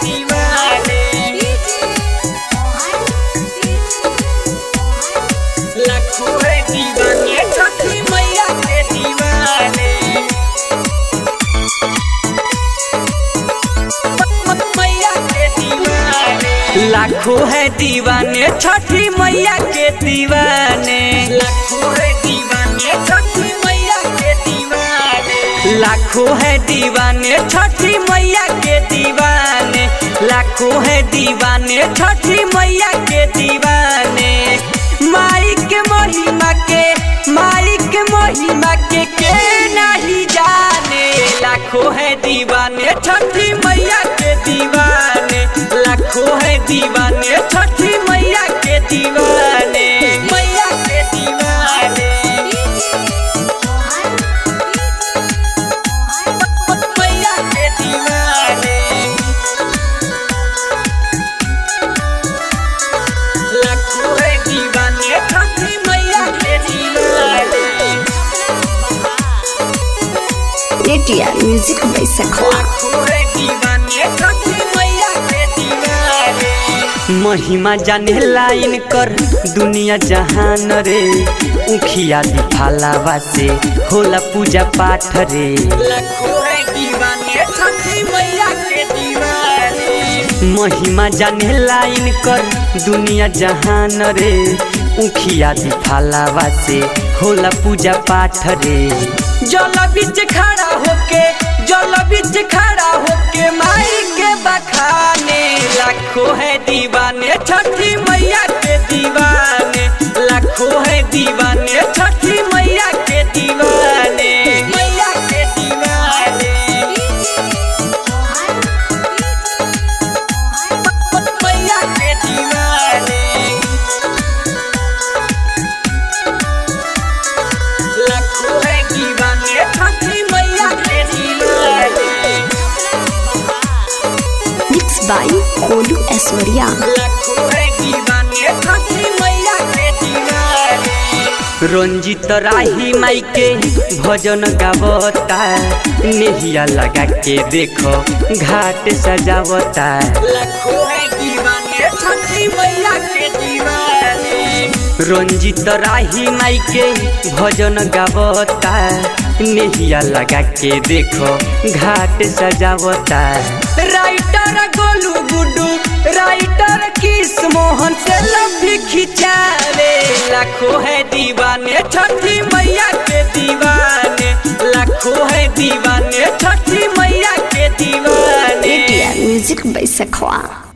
दीवाने, लाखों है दीवाने छठी मैया के दीवाने, मैया के दीवाने, लाखों है दीवाने छठी मैया के दीवाने, लाखों है दीवाने छठी मैया के दीवाने, लाखों है दीवाने छठी मैया के दीवाने, लाखों है दीवाने छठी मैया के दीवाने। माई के महिमा के नहीं जाने, लाखों है दीवाने छठी मैया के दीवाने, लाखों है दीवाने छठी मैया के दीवाने, मैया के दीवाने, मैया के दीवाने, लाखों है दीवाने छठी मैया के दीवाने। ATR Music by Sakwa। महिमा जाने लाइन कर दुनिया जहान रे, उखिया दिफालावा से होला पूजा पाठ रे, महिमा जाने लाइन कर दुनिया जहान रे, उखिया दिफालावा से होला पूजा पाठ रे। जल बीच खड़ा होके माई के बखाने, लाखों है दीवाने छठी मैया के दीवाने, लाखों है दीवाने छठी मैया के दीवाने, मैया के दीवाने, मैया के दीवाने, लाखों है दीवाने छठी मैया के दीवाने। Mixed by Kolu Aishwarya। Ranjit राही माई के भजन गावता, नेहिया लगा के देखो घाट सजावता, रंजित राही माई के भजन गावता, नेहिया लगा के देखो घाट सजावता। राइटर गोलू गुड्डू, राइटर किस मोहन से लम्बी खिंचावे, लाखों है दीवाने छठी मैया के दीवाने, लाखों है दीवाने छठी मैया के दीवाने। ATR Music by Sakwa।